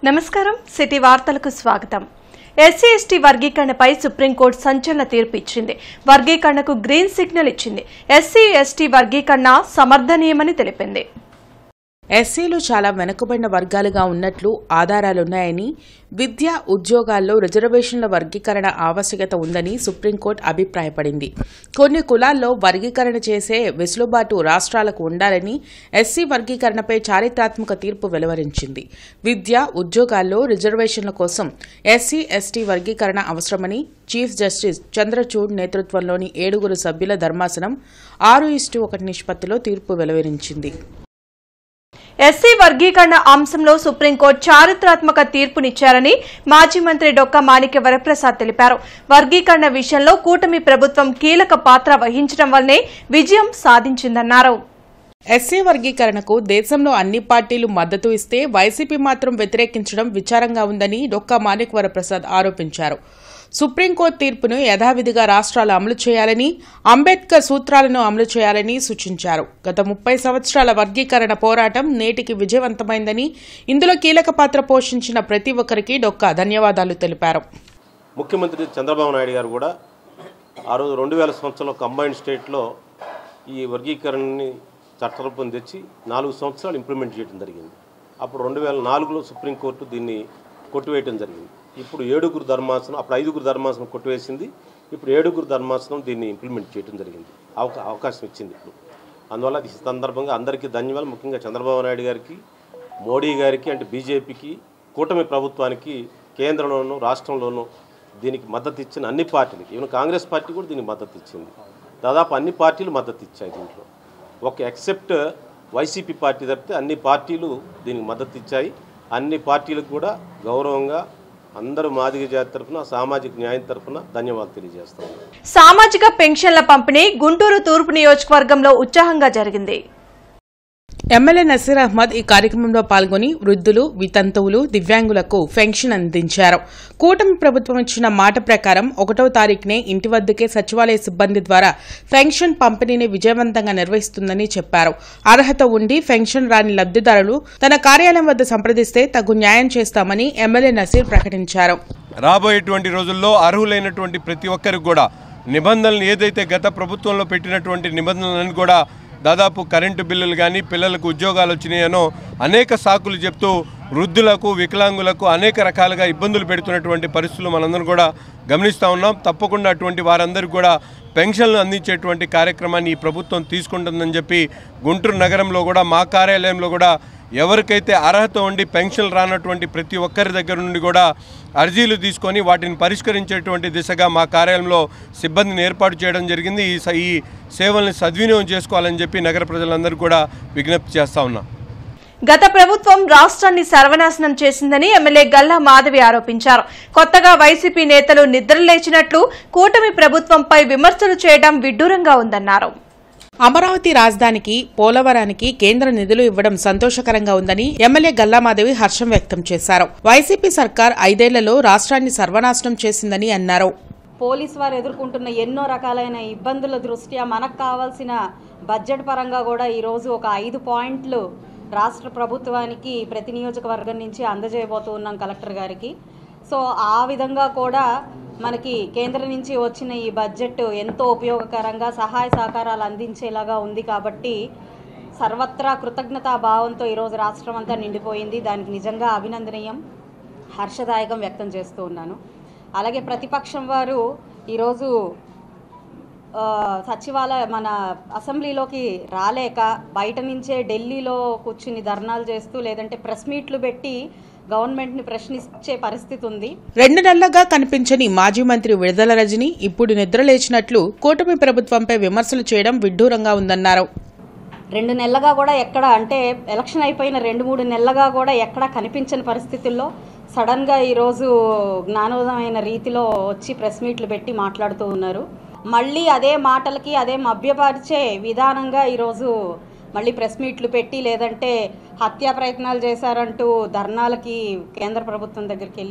నమస్కారం సిటీ వార్తలకు స్వాగతం। ఎస్సీ ఎస్టీ వర్గీకరణపై సుప్రీంకోర్టు సంచలన తీర్పు ఇచ్చింది। వర్గీకరణకు గ్రీన్ సిగ్నల్ ఇచ్చింది। ఎస్సీ ఎస్టీ వర్గీకరణ సమర్థనీయమని తెలిపింది। ఎస్సీలు చాలా వెనుకబడిన వర్గాలుగా ఉన్నట్లు ఆధారాలున్నాయని, విద్య ఉద్యోగాల్లో రిజర్వేషన్ల వర్గీకరణ ఆవశ్యకత ఉందని సుప్రీంకోర్టు అభిప్రాయపడింది। కొన్ని కులాల్లో వర్గీకరణ చేసే వెసులుబాటు రాష్ట్రాలకు ఉండాలని ఎస్సీ వర్గీకరణపై చారిత్రాత్మక తీర్పు వెలువరించింది। విద్య ఉద్యోగాల్లో రిజర్వేషన్ల కోసం ఎస్సీ ఎస్టీ వర్గీకరణ అవసరమని చీఫ్ జస్టిస్ చంద్రచూడ్ నేతృత్వంలోని 7 సభ్యుల ధర్మాసనం 6:1 నిష్పత్తిలో తీర్పు వెలువరించింది। ఎస్సీ వర్గీకరణ అంశంలో సుప్రీంకోర్టు చారిత్రాత్మక తీర్పునిచ్చారని మాజీ మంత్రి డొక్క మాణిక్య వరప్రసాద్ తెలిపారు। వర్గీకరణ విషయంలో కూటమి ప్రభుత్వం కీలక పాత్ర వహించడం వల్లనే విజయం సాధించిందన్నారు। ఎస్సీ వర్గీకరణకు దేశంలో అన్ని పార్టీలు మద్దతు ఇస్తే వైసీపీ మాత్రం వ్యతిరేకించడం విచారంగా ఉందని డొక్క మాణిక్య వరప్రసాద్ ఆరోపించారు। సుప్రీంకోర్టు తీర్పును యథావిధిగా రాష్ట్రాలు అమలు చేయాలని, అంబేద్కర్ సూత్రాలను అమలు చేయాలని సూచించారు। గత 30 సంవత్సరాల వర్గీకరణ పోరాటం నేటికి విజయవంతమైందని, ఇందులో కీలక పాత్ర పోషించిన ప్రతి ఒక్కరికి డొక్క ధన్యవాదాలు తెలిపారు। ముఖ్యమంత్రి చంద్రబాబు నాయుడు గారు కూడా ఆ రోజు 2000 సంవత్సరంలో కంబైన్డ్ స్టేట్లో ఈ వర్గీకరణని చట్టరూపం తెచ్చి 4 సంవత్సరాలు ఇంప్లిమెంట్ చేయడం జరిగింది। అప్పుడు 2004లో సుప్రీంకోర్టు దీన్ని కొట్టివేయడం జరిగింది। ఇప్పుడు 7 ధర్మాసనం, అప్పుడు 5 ధర్మాసనం కొట్టివేసింది, ఇప్పుడు 7 ధర్మాసనం దీన్ని ఇంప్లిమెంట్ చేయడం జరిగింది, అవకాశం ఇచ్చింది ఇప్పుడు। అందువల్ల ఈ సందర్భంగా అందరికీ ధన్యవాదాలు, ముఖ్యంగా చంద్రబాబు నాయుడు గారికి, మోడీ గారికి, అంటే బీజేపీకి, కూటమి ప్రభుత్వానికి, కేంద్రంలోనూ రాష్ట్రంలోనూ దీనికి మద్దతు ఇచ్చిన అన్ని పార్టీలకి, ఈవెన్ కాంగ్రెస్ పార్టీ కూడా దీనికి మద్దతు ఇచ్చింది। దాదాపు అన్ని పార్టీలు మద్దతు ఇచ్చాయి దీంట్లో, ఒక ఎక్సెప్ట్ వైసీపీ పార్టీ తప్పితే అన్ని పార్టీలు దీనికి మద్దతు ఇచ్చాయి। అన్ని పార్టీలకు కూడా గౌరవంగా అందరూ మాదిగ జాతి తరఫున, సామాజిక న్యాయం తరఫున ధన్యవాదాలు తెలియజేస్తాం। సామాజిక పెన్షన్ల పంపిణీ గుంటూరు తూర్పు నియోజకవర్గంలో ఉత్సాహంగా జరిగింది। ఎమ్మెల్యే నసీర్ అహ్మద్ ఈ కార్యక్రమంలో పాల్గొని వృద్ధులు, వితంతువులు, దివ్యాంగులకు పెన్షన్ అందించారు। కూటమి ప్రభుత్వం ఇచ్చిన మాట ప్రకారం 1వ తారీఖునే ఇంటి వద్దకే సచివాలయ సిబ్బంది ద్వారా పెన్షన్ పంపిణీని విజయవంతంగా నిర్వహిస్తుందని చెప్పారు। అర్హత ఉండి పెన్షన్ రాని లబ్దిదారులు తన కార్యాలయం వద్ద సంప్రదిస్తే తగు న్యాయం చేస్తామని ఎమ్మెల్యే నసీర్ ప్రకటించారు। రాబోయేటువంటి రోజుల్లో అర్హులైనటువంటి ప్రతి ఒక్కరికి కూడా నిబంధనలు ఏదైతే గత ప్రభుత్వంలో పెట్టినటువంటి నిబంధనలను కూడా, దాదాపు కరెంటు బిల్లులు కానీ, పిల్లలకు ఉద్యోగాలు వచ్చినాయనో అనేక సాకులు చెప్తూ వృద్ధులకు, వికలాంగులకు అనేక రకాలుగా ఇబ్బందులు పెడుతున్నటువంటి పరిస్థితులు మనందరం కూడా గమనిస్తూ ఉన్నాం। తప్పకుండా అటువంటి వారందరికీ కూడా పెన్షన్లు అందించేటువంటి కార్యక్రమాన్ని ఈ ప్రభుత్వం తీసుకుంటుందని చెప్పి గుంటూరు నగరంలో కూడా మా కార్యాలయంలో కూడా ఎవరికైతే అర్హత ఉండి పెన్షన్లు రానటువంటి ప్రతి ఒక్కరి దగ్గర నుండి కూడా అర్జీలు తీసుకొని వాటిని పరిష్కరించేటువంటి దిశగా మా కార్యాలయంలో సిబ్బందిని ఏర్పాటు చేయడం జరిగింది। ఈ సేవల్ని సద్వినియోగం చేసుకోవాలని చెప్పి నగర ప్రజలందరూ కూడా విజ్ఞప్తి చేస్తా ఉన్నాం। గత ప్రభుత్వం రాష్ట్రాన్ని సర్వనాశనం చేసిందని ఎమ్మెల్యే గల్లా మాధవి ఆరోపించారు। కొత్తగా వైసీపీ నేతలు నిద్రలేచినట్లు కూటమి ప్రభుత్వంపై విమర్శలు చేయడం విడ్డూరంగా ఉందన్నారు। అమరావతి రాజధానికి, పోలవరానికి కేంద్ర నిధులు ఇవ్వడం సంతోషకరంగా ఉందని ఎమ్మెల్యే గల్లామాధవి హర్షం వ్యక్తం చేశారు। వైసీపీ సర్కార్ 5 ఏళ్లలో రాష్ట్రాన్ని సర్వనాశనం చేసిందని అన్నారు। పోలీసు వారు ఎదుర్కొంటున్న ఎన్నో రకాలైన ఇబ్బందుల దృష్ట్యా మనకు కావాల్సిన బడ్జెట్ పరంగా కూడా ఈరోజు ఒక 5 పాయింట్లు రాష్ట్ర ప్రభుత్వానికి ప్రతి నియోజకవర్గం నుంచి అందజేయబోతూ ఉన్నాం కలెక్టర్ గారికి। సో ఆ విధంగా కూడా మనకి కేంద్రం నుంచి వచ్చిన ఈ బడ్జెట్ ఎంతో ఉపయోగకరంగా సహాయ సహకారాలు అందించేలాగా ఉంది కాబట్టి సర్వత్రా కృతజ్ఞతా భావంతో ఈరోజు రాష్ట్రం అంతా నిండిపోయింది। దానికి నిజంగా అభినందనీయం, హర్షదాయకం వ్యక్తం చేస్తూ ఉన్నాను। అలాగే ప్రతిపక్షం వారు ఈరోజు మన అసెంబ్లీలోకి రాలేక బయట నుంచే ఢిల్లీలో కూర్చుని ధర్నాలు చేస్తూ, లేదంటే ప్రెస్ మీట్లు పెట్టి గవర్నమెంట్ ని ప్రశ్నించే పరిస్థితి ఉంది। 2 నెలలుగా కనిపించని మాజీ మంత్రి విడుదల రజని ఇప్పుడు నిద్రలేచినట్లు కూటమి ప్రభుత్వంపై విమర్శలు చేయడం విడ్డూరంగా ఉందన్నారు। 2 నెలలుగా కూడా ఎక్కడ, అంటే ఎలక్షన్ అయిపోయిన 2-3 నెలలుగా కూడా ఎక్కడ కనిపించని పరిస్థితుల్లో సడన్ గా ఈరోజు జ్ఞానోదయమైన రీతిలో వచ్చి ప్రెస్ మీట్లు పెట్టి మాట్లాడుతూ ఉన్నారు। మళ్ళీ అదే మాటలకి అదే మభ్యపరిచే విధానంగా ఈరోజు మళ్ళీ ప్రెస్ మీట్లు పెట్టి, లేదంటే హత్యా ప్రయత్నాలు చేశారంటూ ధర్నాలకి కేంద్ర ప్రభుత్వం దగ్గరికి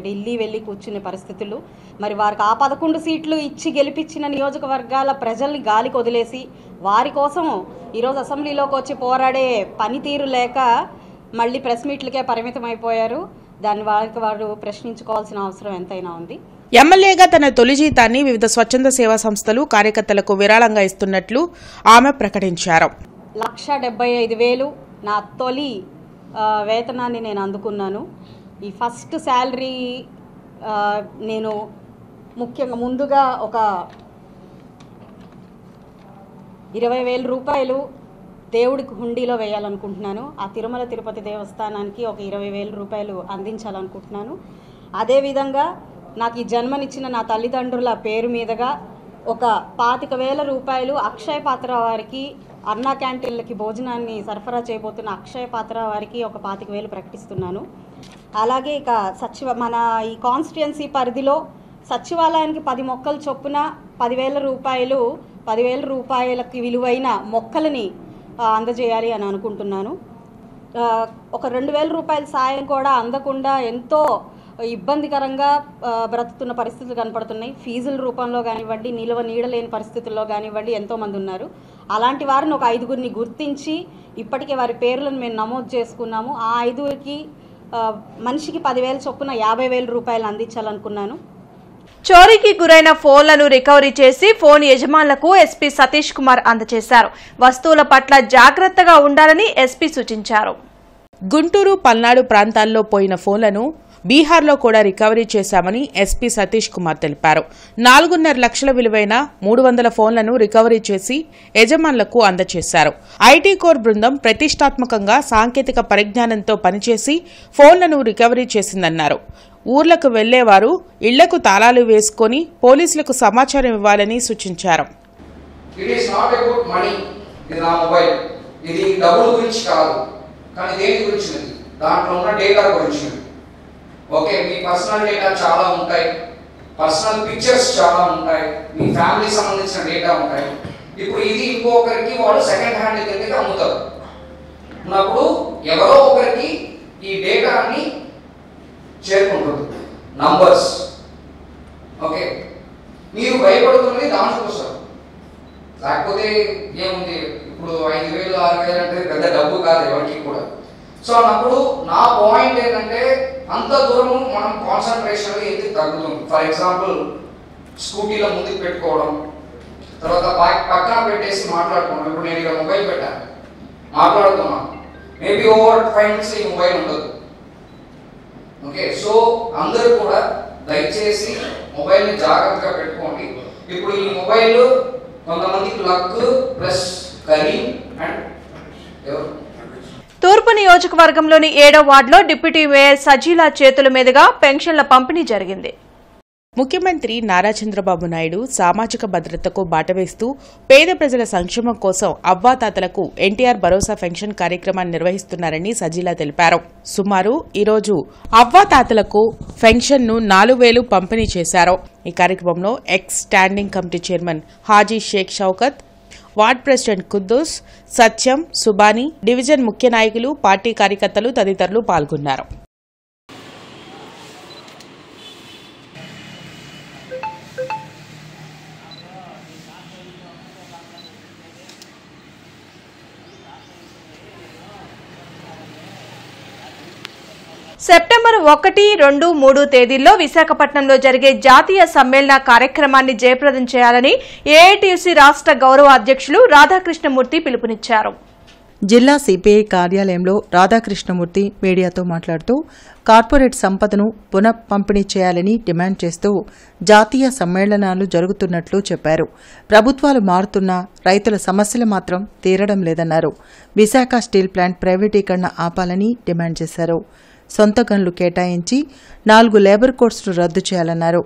ఢిల్లీ వెళ్ళి కూర్చునే పరిస్థితులు। మరి వారికి ఆ 11 సీట్లు ఇచ్చి గెలిపించిన నియోజకవర్గాల ప్రజల్ని గాలికి వదిలేసి వారి కోసం ఈరోజు అసెంబ్లీలోకి వచ్చి పోరాడే పనితీరు లేక మళ్ళీ ప్రెస్ మీట్లకే పరిమితం అయిపోయారు। దాన్ని వాళ్ళకి వారు ప్రశ్నించుకోవాల్సిన అవసరం ఎంతైనా ఉంది. ఎమ్మెల్యేగా తన తొలి జీతాన్ని వివిధ స్వచ్ఛంద సేవా సంస్థలు కార్యకర్తలకు విరాళంగా ఇస్తున్నట్లు ఆమె ప్రకటించారు. 1,75,000 నా తొలి వేతనాన్ని నేను అందుకున్నాను. ఈ ఫస్ట్ శాలరీ నేను ముఖ్యంగా ముందుగా ఒక 20,000 రూపాయలు దేవుడికి హుండీలో వేయాలనుకుంటున్నాను. ఆ తిరుమల తిరుపతి దేవస్థానానికి ఒక 20,000 రూపాయలు అందించాలనుకుంటున్నాను. అదేవిధంగా నాకు ఈ జన్మనిచ్చిన నా తల్లిదండ్రుల పేరు మీదుగా ఒక 25,000 రూపాయలు అక్షయ పాత్ర వారికి, అన్నా క్యాంటీన్లకి భోజనాన్ని సరఫరా చేయబోతున్న అక్షయ పాత్ర వారికి ఒక 25,000 ప్రకటిస్తున్నాను. అలాగే ఇక మన ఈ కాన్స్టిట్యుయెన్సీ పరిధిలో సచివాలయానికి 10 మొక్కలు చొప్పున 10,000 రూపాయలకి విలువైన మొక్కలని అందజేయాలి అని అనుకుంటున్నాను. ఒక 2,000 రూపాయల సాయం కూడా అందకుండా ఎంతో ఇబ్బందికరంగా బ్రతుకుతున్న పరిస్థితులు కనపడుతున్నాయి. ఫీజుల రూపంలో కానివ్వండి, నీడలేని పరిస్థితుల్లో కానివ్వండి ఎంతోమంది ఉన్నారు. అలాంటి వారిని ఒక 5గురిని గుర్తించి ఇప్పటికే వారి పేర్లను మేము నమోదు చేసుకున్నాము. ఆ 5గురికి మనిషికి 10,000 చొప్పున 50,000 రూపాయలు అందించాలనుకున్నాను. చోరీకి గురైన ఫోన్లను రికవరీ చేసి ఫోన్ యజమానులకు ఎస్పీ సతీష్ కుమార్ అందజేశారు. వస్తువుల పట్ల జాగ్రత్తగా ఉండాలని ఎస్పీ సూచించారు. గుంటూరు, పల్నాడు ప్రాంతాల్లో పోయిన ఫోన్లను బీహార్లో కూడా రికవరీ చేశామని ఎస్పీ సతీష్ కుమార్ తెలిపారు. 4.5 లక్షల విలువైన 300 ఫోన్లను రికవరీ చేసి యజమానులకు అందజేశారు. ఐటీ కోర్ బృందం ప్రతిష్టాత్మకంగా సాంకేతిక పరిజ్ఞానంతో పనిచేసి ఫోన్లను రికవరీ చేసిందన్నారు. ఊర్లకు వెళ్లేవారు ఇళ్లకు తాళాలు వేసుకుని పోలీసులకు సమాచారం ఇవ్వాలని సూచించారు. ఓకే, మీ పర్సనల్ డేటా చాలా ఉంటాయి, పర్సనల్ పిక్చర్స్ చాలా ఉంటాయి, మీ ఫ్యామిలీ సంబంధించిన డేటా ఉంటాయి. ఇప్పుడు ఇది ఇంకొకరికి వాడు సెకండ్ హ్యాండ్ కిందకి అమ్ముతారు. ఉన్నప్పుడు ఎవరో ఒకరికి ఈ డేటాని చేరుకుంటుంది, నంబర్స్. ఓకే, మీరు భయపడుతున్నది దానికోసం, లేకపోతే ఏముంది, ఇప్పుడు 5,000 6,000 అంటే పెద్ద డబ్బు కాదు ఎవరికి కూడా. సో అన్నప్పుడు నా పాయింట్ ఏంటంటే అంత దూరము మనం కాన్సన్ట్రేషన్ ఎందుకు తగ్గుతుంది. ఫర్ ఎగ్జాంపుల్ స్కూటీలో ముందుకు పెట్టుకోవడం, తర్వాత పక్కన పెట్టేసి మాట్లాడుకోవడం. ఇప్పుడు నేను ఇక్కడ మొబైల్ పెట్టాను, మాట్లాడుతున్నాను, మేబీ ఓవర్ 5 minutes ఈ మొబైల్ ఉండదు. ఓకే, సో అందరూ కూడా దయచేసి మొబైల్ని జాగ్రత్తగా పెట్టుకోండి. ఇప్పుడు ఈ మొబైల్ కొంతమందికి లక్ ప్లస్ కరీం అండ్ ఎవరు తూర్పు నియోజకవర్గంలోని 7వ వార్డులో డిప్యూటీ మేయర్ సజీలా చేతుల మీదుగా పెన్షన్ల పంపిణీ జరిగింది. ముఖ్యమంత్రి నారా చంద్రబాబు నాయుడు సామాజిక భద్రతకు బాటవేస్తూ పేద ప్రజల సంక్షేమం కోసం అవ్వాతాతలకు ఎన్టీఆర్ భరోసా పెన్షన్ కార్యక్రమాన్ని నిర్వహిస్తున్నారని సజీలా తెలిపారు. సుమారు ఈరోజు అవ్వాతాతలకు పెన్షన్ను 4,000 పంపిణీ చేశారు. ఈ కార్యక్రమంలో ex standing committee chairman Haji Sheikh Shaukat, ward president Quddus, Satyam, Subhani, division ముఖ్య నాయకులు, పార్టీ కార్యకర్తలు తదితరులు పాల్గొన్నారు. సెప్టెంబర్ 1, 2, 3 తేదీల్లో విశాఖపట్నంలో జరిగే జాతీయ సమ్మేళన కార్యక్రమాన్ని జయప్రదం చేయాలని ఏఐటీయూసీ రాష్ట్ర గౌరవ అధ్యక్షులు రాధాకృష్ణమూర్తి పిలుపునిచ్చారు. జిల్లా సిపిఐ కార్యాలయంలో రాధాకృష్ణమూర్తి మీడియాతో మాట్లాడుతూ కార్పొరేట్ సంపదను పునః పంపిణీ చేయాలని డిమాండ్ చేస్తూ జాతీయ సమ్మేళనాలు జరుగుతున్నట్లు చెప్పారు. ప్రభుత్వాలు మారుతున్నా రైతుల సమస్యలు మాత్రం తీరడం లేదన్నారు. విశాఖ స్టీల్ ప్లాంట్ ప్రైవేటీకరణ ఆపాలని డిమాండ్ చేశారు. సొంత గన్లు కేటాయించి 4 లేబర్ కోడ్స్ను రద్దు చేయాలన్నారు.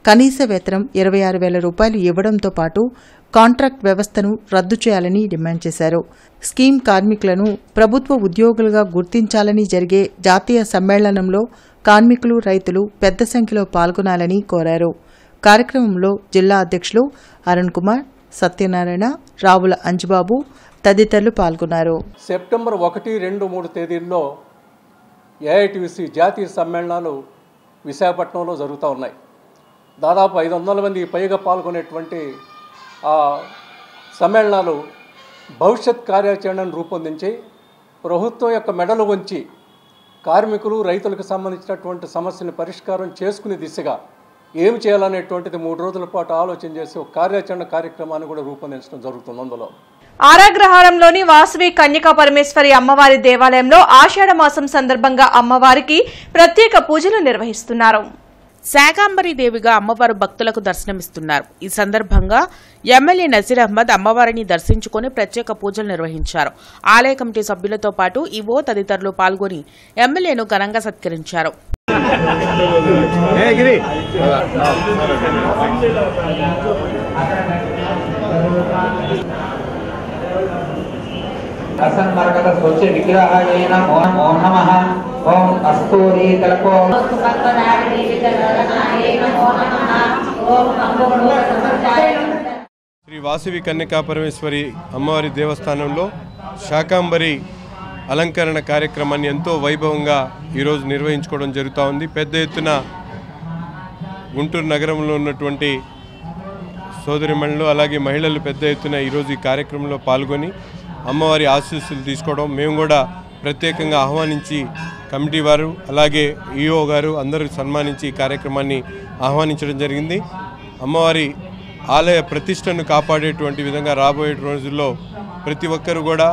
కనీస వేతనం 26,000 రూపాయలు ఇవ్వడంతో పాటు కాంట్రాక్ట్ వ్యవస్థను రద్దు చేయాలని డిమాండ్ చేశారు. స్కీమ్ కార్మికులను ప్రభుత్వ ఉద్యోగులుగా గుర్తించాలని జరిగే జాతీయ సమ్మేళనంలో కార్మికులు, రైతులు పెద్ద సంఖ్యలో పాల్గొనాలని కోరారు. కార్యక్రమంలో జిల్లా అధ్యక్షులు అరుణ్ కుమార్, సత్యనారాయణ, రావుల అంజుబాబు తదితరులు పాల్గొన్నారు. సెప్టెంబర్ 1, 2, 3 తేదీల్లో ఏఐటీయూసీ జాతీయ సమ్మేళనాలు విశాఖపట్నంలో జరుగుతూ ఉన్నాయి. దాదాపు 500 మందికి పైగా పాల్గొనేటువంటి ఆ సమ్మేళనాలు భవిష్యత్ కార్యాచరణను రూపొందించి ప్రభుత్వం యొక్క మెడలు వంచి కార్మికులు రైతులకు సంబంధించినటువంటి సమస్యలను పరిష్కారం చేసుకునే దిశగా ఏమి చేయాలనేటువంటిది 3 రోజుల పాటు ఆలోచన చేసి ఒక కార్యాచరణ కార్యక్రమాన్ని కూడా రూపొందించడం జరుగుతుంది. అందులో ఆరాగ్రహారంలోని వాసవి కన్యకా పరమేశ్వరి అమ్మవారి దేవాలయంలో ఆషాఢ మాసం సందర్భంగా అమ్మవారికి ప్రత్యేక పూజలు నిర్వహిస్తున్నారు. శాకాంబరి దేవిగా అమ్మవారు భక్తులకు దర్శనమిస్తున్నారు. ఈ సందర్భంగా ఎమ్మెల్యే నజీర్ అహ్మద్ అమ్మవారిని దర్శించుకుని ప్రత్యేక పూజలు నిర్వహించారు. ఆలయ కమిటీ సభ్యులతో పాటు ఈవో తదితరులు పాల్గొని ఎమ్మెల్యేను ఘనంగా సత్కరించారు. శ్రీ వాసవి కన్యకా పరమేశ్వరి అమ్మవారి దేవస్థానంలో శాకాంబరి అలంకరణ కార్యక్రమాన్ని ఎంతో వైభవంగా ఈరోజు నిర్వహించుకోవడం జరుగుతూ ఉంది. పెద్ద ఎత్తున గుంటూరు నగరంలో ఉన్నటువంటి సోదరిమణులు అలాగే మహిళలు పెద్ద ఎత్తున ఈరోజు ఈ కార్యక్రమంలో పాల్గొని అమ్మవారి ఆశీస్సులు తీసుకోవడం, మేము కూడా ప్రత్యేకంగా ఆహ్వానించి కమిటీ వారు అలాగే ఈఓ గారు అందరూ సన్మానించి ఈ కార్యక్రమాన్ని ఆహ్వానించడం జరిగింది. అమ్మవారి ఆలయ ప్రతిష్టను కాపాడేటువంటి విధంగా రాబోయే రోజుల్లో ప్రతి ఒక్కరు కూడా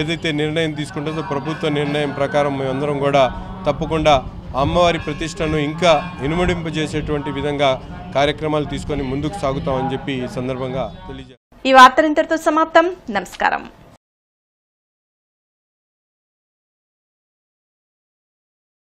ఏదైతే నిర్ణయం తీసుకుంటుందో ప్రభుత్వ నిర్ణయం ప్రకారం మేమందరం కూడా తప్పకుండా అమ్మవారి ప్రతిష్టను ఇంకా ఇనుమడింపజేసేటువంటి విధంగా కార్యక్రమాలు తీసుకొని ముందుకు సాగుతామని చెప్పి ఈ సందర్భంగా తెలియజేస్తాం. ఈ వార్తలు ఇంతటితో సమాప్తం. నమస్కారం.